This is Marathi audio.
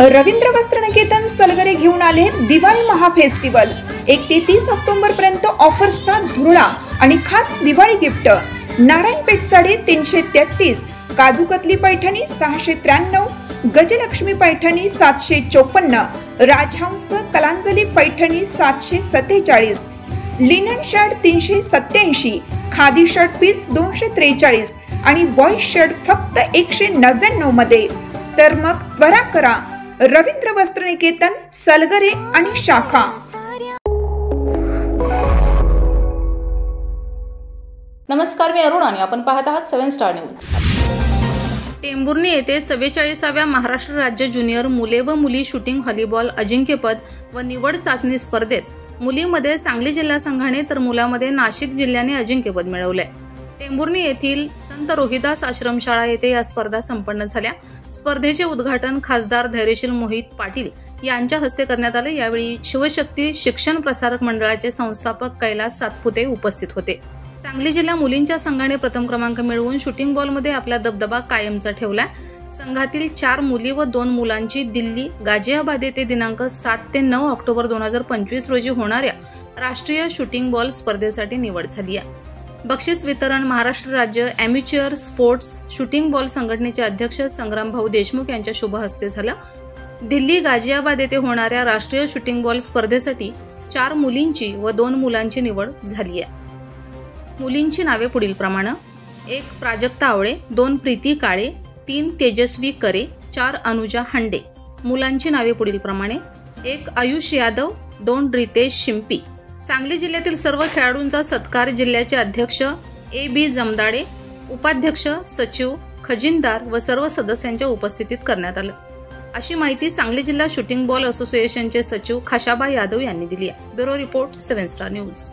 रवींद्र वस्त्रनिकेतन सलगरे घेऊन आले दिवाळी महाफेस्टिवल। 1 ते 30 ऑक्टोबर पर्यंत ऑफर्सचा धुरळा आणि खास दिवाळी गिफ्ट। नारायणपेठ साडी 333, काजूकतली पैठणी 693, गजलक्ष्मी पैठणी 754, राजहंस व Kalanjali Paithani 747, linen shirt 387, khadi shirt piece 243 आणि बॉयज शर्ट फक्त 199 मध्ये। तर मग त्वरा करा, रवींद्र वस्त्रनिकेतन सलगरे आणि शाखा। नमस्कार, मी अरुण आणि आपण पाहत आहात 7 स्टार न्यूज। टेंभुर्णी येथे 44व्या महाराष्ट्र राज्य ज्युनियर मुले व मुली शूटिंग व्हॉलीबॉल अजिंक्यपद व निवड चाचणी स्पर्धेत मुलीमध्ये सांगली जिल्हा संघाने तर मुलामध्ये नाशिक जिल्ह्याने अजिंक्यपद मिळवले। टेंभुर्णी येथील संत रोहिदास आश्रमशाळा येथे या स्पर्धा संपन्न झाल्या। स्पर्धेचे उद्घाटन खासदार धैर्यशील मोहित पाटील यांच्या हस्ते करण्यात आले। यावेळी शिवशक्ती शिक्षण प्रसारक मंडळाचे संस्थापक कैलास सातपुते उपस्थित होते। सांगली जिल्हा मुलींच्या संघाने प्रथम क्रमांक मिळवून शूटिंग बॉलमध्ये आपला दबदबा कायमचा ठेवला। संघातील 4 मुली व 2 मुलांची दिल्ली गाझियाबाद येथे दिनांक 7 ते 9 ऑक्टोबर 2025 रोजी होणाऱ्या राष्ट्रीय शूटिंग बॉल स्पर्धेसाठी निवड झाली आहे। बक्षीस वितरण महाराष्ट्र राज्य अॅमेच्युअर स्पोर्ट्स शूटिंग बॉल संघटनेचे अध्यक्ष संग्राम भाऊ देशमुख यांच्या शुभ हस्ते झालं। दिल्ली गाझियाबाद येथे होणाऱ्या राष्ट्रीय शूटिंग बॉल स्पर्धेसाठी 4 मुलींची व 2 मुलांची निवड झाली आहे। मुलींची नावे पुढील प्रमाणे: 1 प्राजक्ता आवळे, 2 प्रीती काळे, 3 तेजस्वी करे, 4 अनुजा हांडे। मुलांची नावे पुढील प्रमाणे: 1 आयुष यादव, 2 रितेश शिंपी। सांगली जिल्ह्यातील सर्व खेळाडूंचा सत्कार जिल्ह्याचे अध्यक्ष A.B. जमदाडे, उपाध्यक्ष सचिव, खजिनदार व सर्व सदस्यांच्या उपस्थितीत करण्यात आलं, अशी माहिती सांगली जिल्हा शूटिंग बॉल असोसिएशनचे सचिव खाशाबा यादव यांनी दिली आहे। Bureau report 7 star news.